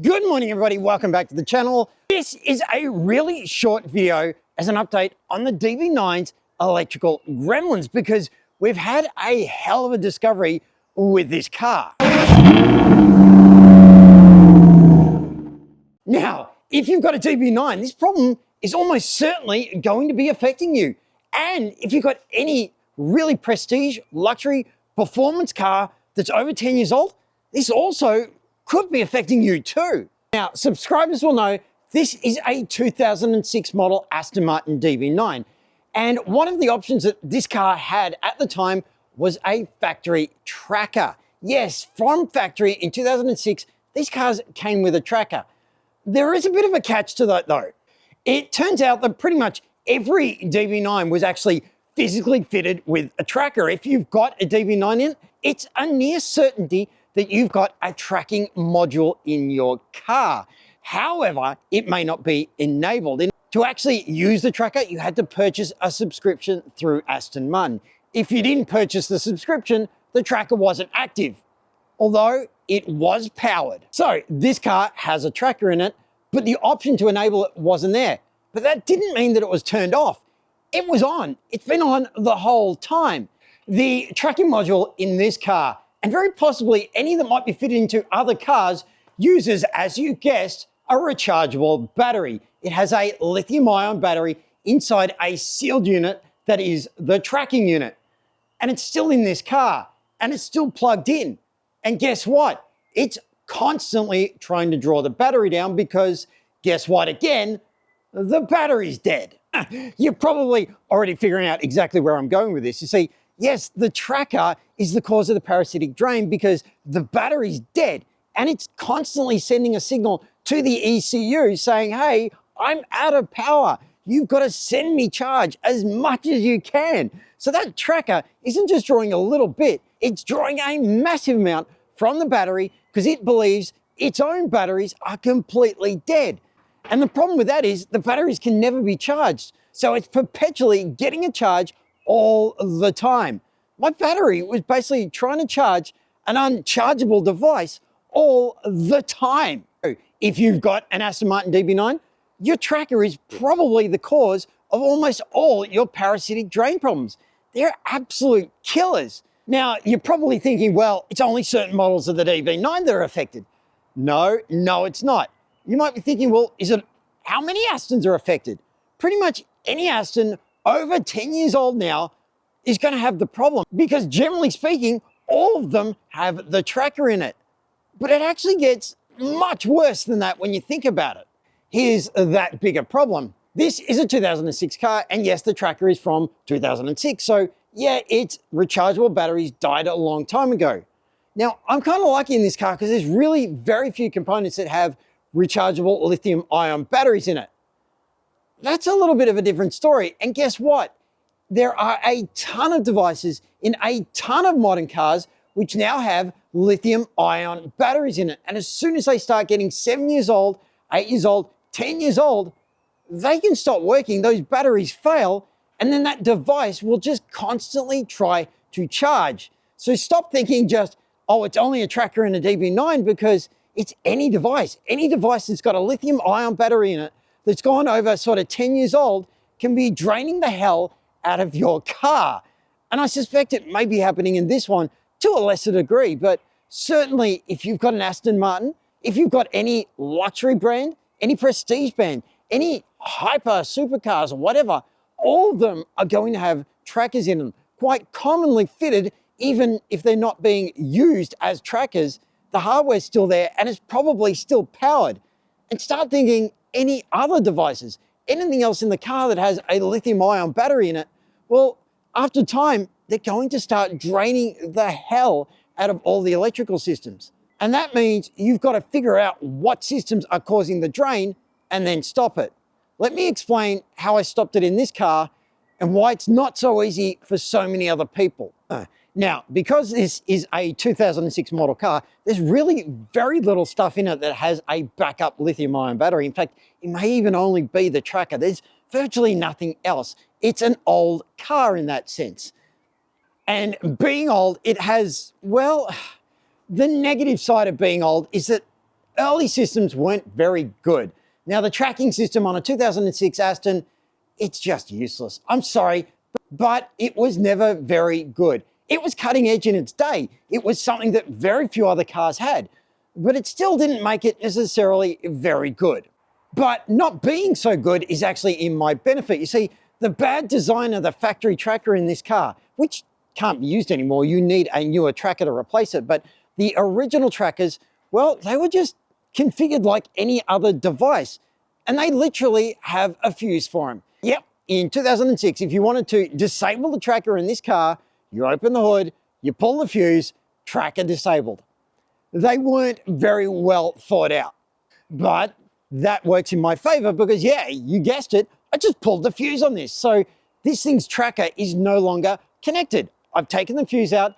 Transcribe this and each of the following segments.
Good morning, everybody. Welcome back to the channel. This is a really short video as an update on the DB9's electrical gremlins because we've had a hell of a discovery with this car. Now, if you've got a DB9, this problem is almost certainly going to be affecting you. And if you've got any really prestige, luxury, performance car that's over 10 years old, this also could be affecting you too. Now, subscribers will know this is a 2006 model Aston Martin DB9. And one of the options that this car had at the time was a factory tracker. Yes, from factory in 2006, these cars came with a tracker. There is a bit of a catch to that though. It turns out that pretty much every DB9 was actually physically fitted with a tracker. If you've got a DB9 in, it's a near certainty that you've got a tracking module in your car. However, it may not be enabled. To actually use the tracker, you had to purchase a subscription through Aston Martin. If you didn't purchase the subscription, the tracker wasn't active, although it was powered. So this car has a tracker in it, but the option to enable it wasn't there. But that didn't mean that it was turned off. It was on. It's been on the whole time. The tracking module in this car, and very possibly any that might be fitted into other cars, uses, as you guessed, a rechargeable battery. It has a lithium-ion battery inside a sealed unit that is the tracking unit. And it's still in this car, and it's still plugged in. And guess what? It's constantly trying to draw the battery down because, guess what again? The battery's dead. You're probably already figuring out exactly where I'm going with this. You see, yes, the tracker is the cause of the parasitic drain because the battery's dead and it's constantly sending a signal to the ECU saying, hey, I'm out of power. You've got to send me charge as much as you can. So that tracker isn't just drawing a little bit, it's drawing a massive amount from the battery because it believes its own batteries are completely dead. And the problem with that is the batteries can never be charged. So it's perpetually getting a charge all the time. My battery was basically trying to charge an unchargeable device all the time. If you've got an Aston Martin DB9, your tracker is probably the cause of almost all your parasitic drain problems. They're absolute killers. Now, you're probably thinking, well, it's only certain models of the DB9 that are affected. No, it's not. You might be thinking, well, how many Astons are affected? Pretty much any Aston over 10 years old now is going to have the problem because generally speaking, all of them have the tracker in it. But it actually gets much worse than that when you think about it. Here's that bigger problem. This is a 2006 car, and yes, the tracker is from 2006. So yeah, its rechargeable batteries died a long time ago. Now, I'm kind of lucky in this car because there's really very few components that have rechargeable lithium-ion batteries in it. That's a little bit of a different story. And guess what? There are a ton of devices in a ton of modern cars which now have lithium-ion batteries in it. And as soon as they start getting 7 years old, 8 years old, 10 years old, they can stop working, those batteries fail, and then that device will just constantly try to charge. So stop thinking just, oh, it's only a tracker and a DB9 because it's any device that's got a lithium-ion battery in it that's gone over sort of 10 years old can be draining the hell out of your car. And I suspect it may be happening in this one to a lesser degree, but certainly if you've got an Aston Martin, if you've got any luxury brand, any prestige brand, any hyper supercars or whatever, all of them are going to have trackers in them, quite commonly fitted, even if they're not being used as trackers. The hardware's still there and it's probably still powered. And start thinking any other devices, anything else in the car that has a lithium-ion battery in it, well, after time, they're going to start draining the hell out of all the electrical systems. And that means you've got to figure out what systems are causing the drain and then stop it. Let me explain how I stopped it in this car and why it's not so easy for so many other people. Now, because this is a 2006 model car, there's really very little stuff in it that has a backup lithium-ion battery. In fact, it may even only be the tracker. There's virtually nothing else. It's an old car in that sense. And being old, it has, well, the negative side of being old is that early systems weren't very good. Now, the tracking system on a 2006 Aston, it's just useless. I'm sorry, but it was never very good. It was cutting edge in its day. It was something that very few other cars had, but it still didn't make it necessarily very good. But not being so good is actually in my benefit. You see, the bad design of the factory tracker in this car, which can't be used anymore, you need a newer tracker to replace it, but the original trackers, well, they were just configured like any other device, and they literally have a fuse for them. Yep, in 2006, if you wanted to disable the tracker in this car, you open the hood, you pull the fuse, tracker disabled. They weren't very well thought out, but that works in my favor because, yeah, you guessed it, I just pulled the fuse on this. So this thing's tracker is no longer connected. I've taken the fuse out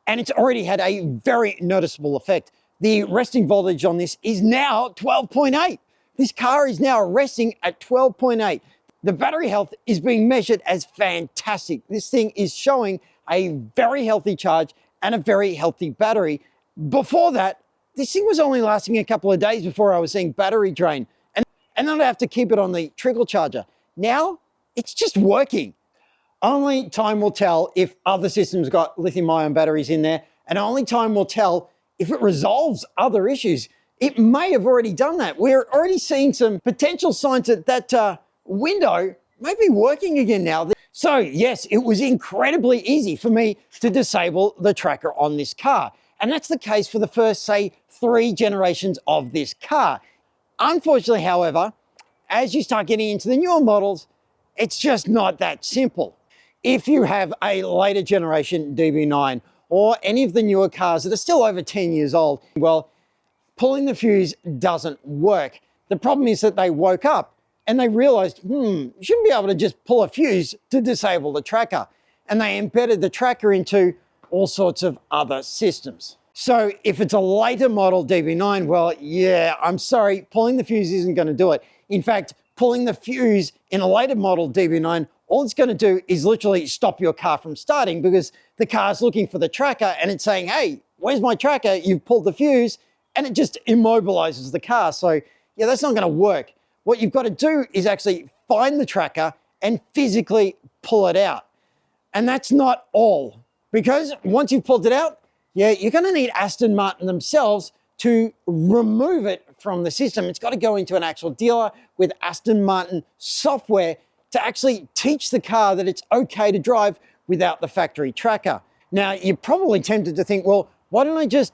and it's already had a very noticeable effect. The resting voltage on this is now 12.8. This car is now resting at 12.8. The battery health is being measured as fantastic. This thing is showing a very healthy charge and a very healthy battery. Before that, this thing was only lasting a couple of days before I was seeing battery drain. And then I'd have to keep it on the trickle charger. Now, it's just working. Only time will tell if other systems got lithium-ion batteries in there, and only time will tell if it resolves other issues. It may have already done that. We're already seeing some potential signs that that window may be working again now. So yes, it was incredibly easy for me to disable the tracker on this car. And that's the case for the first, say, 3 generations of this car. Unfortunately, however, as you start getting into the newer models, it's just not that simple. If you have a later generation DB9 or any of the newer cars that are still over 10 years old, well, pulling the fuse doesn't work. The problem is that they woke up and they realized, you shouldn't be able to just pull a fuse to disable the tracker. And they embedded the tracker into all sorts of other systems. So if it's a later model DB9, well, yeah, I'm sorry, pulling the fuse isn't going to do it. In fact, pulling the fuse in a later model DB9, all it's going to do is literally stop your car from starting because the car's looking for the tracker and it's saying, hey, where's my tracker? You've pulled the fuse, and it just immobilizes the car. So yeah, that's not going to work. What you've got to do is actually find the tracker and physically pull it out. And that's not all, because once you've pulled it out, yeah, you're going to need Aston Martin themselves to remove it from the system. It's got to go into an actual dealer with Aston Martin software to actually teach the car that it's okay to drive without the factory tracker. Now, you're probably tempted to think, well, why don't I just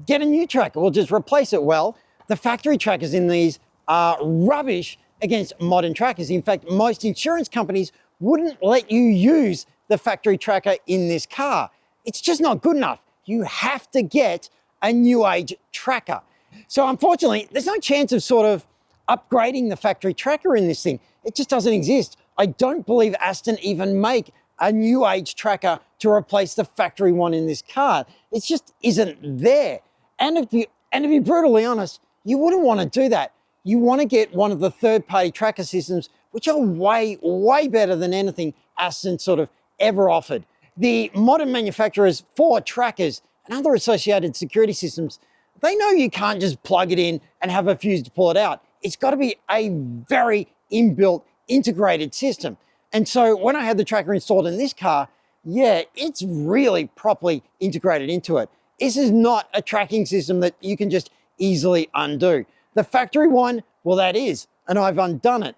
get a new tracker? We'll just replace it. Well, the factory trackers in these are rubbish against modern trackers. In fact, most insurance companies wouldn't let you use the factory tracker in this car. It's just not good enough. You have to get a new age tracker. So unfortunately, there's no chance of sort of upgrading the factory tracker in this thing. It just doesn't exist. I don't believe Aston even make a new age tracker to replace the factory one in this car. It just isn't there. And to be brutally honest, you wouldn't want to do that. You want to get one of the third-party tracker systems, which are way, way better than anything Aston sort of ever offered. The modern manufacturers for trackers and other associated security systems, they know you can't just plug it in and have a fuse to pull it out. It's got to be a very inbuilt, integrated system. And so when I had the tracker installed in this car, yeah, it's really properly integrated into it. This is not a tracking system that you can just easily undo. The factory one, well, that is, and I've undone it.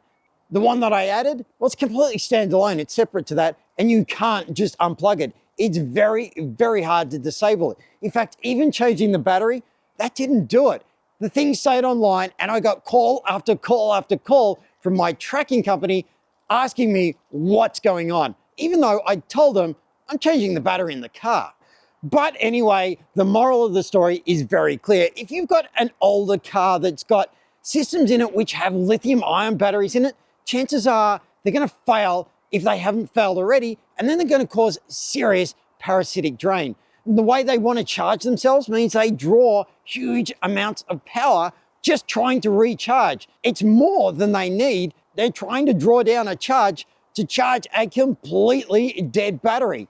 The one that I added, well, it's completely standalone. It's separate to that, and you can't just unplug it. It's very, very hard to disable it. In fact, even changing the battery, that didn't do it. The thing stayed online, and I got call after call after call from my tracking company asking me what's going on, even though I told them I'm changing the battery in the car. But anyway, the moral of the story is very clear. If you've got an older car that's got systems in it which have lithium-ion batteries in it, chances are they're going to fail if they haven't failed already, and then they're going to cause serious parasitic drain. And the way they want to charge themselves means they draw huge amounts of power just trying to recharge. It's more than they need. They're trying to draw down a charge to charge a completely dead battery,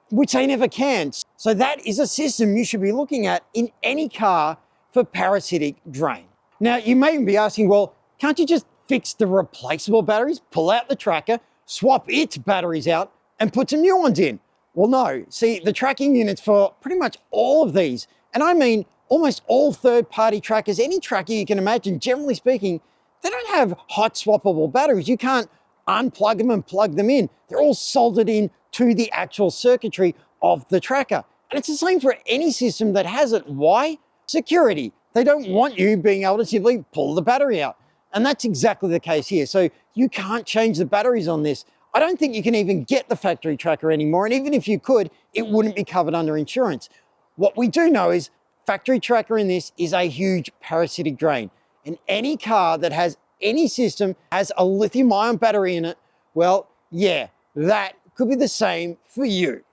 which they never can. So that is a system you should be looking at in any car for parasitic drain. Now, you may even be asking, well, can't you just fix the replaceable batteries, pull out the tracker, swap its batteries out, and put some new ones in? Well, no. See, the tracking units for pretty much all of these, and I mean almost all third-party trackers, any tracker you can imagine, generally speaking, they don't have hot swappable batteries. You can't unplug them and plug them in. They're all soldered in to the actual circuitry of the tracker. And it's the same for any system that has it. Why? Security. They don't want you being able to simply pull the battery out. And that's exactly the case here. So you can't change the batteries on this. I don't think you can even get the factory tracker anymore. And even if you could, it wouldn't be covered under insurance. What we do know is factory tracker in this is a huge parasitic drain. And any car that has any system has a lithium-ion battery in it, well, yeah, that could be the same for you.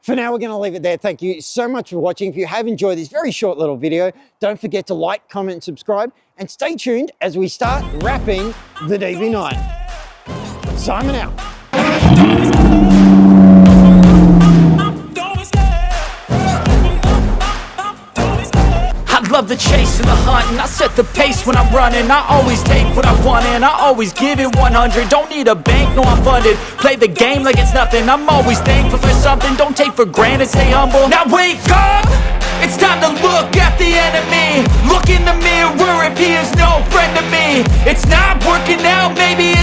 For now, we're going to leave it there. Thank you so much for watching. If you have enjoyed this very short little video, don't forget to like, comment, and subscribe. And stay tuned as we start wrapping the DB9. Simon out. I love the chase and the hunt, and I set the pace when I'm running. I always take what I want and I always give it 100. Don't need a bank, no I'm funded. Play the game like it's nothing. I'm always thankful for something. Don't take for granted, stay humble. Now wake up! It's time to look at the enemy. Look in the mirror if he is no friend to me. It's not working out, maybe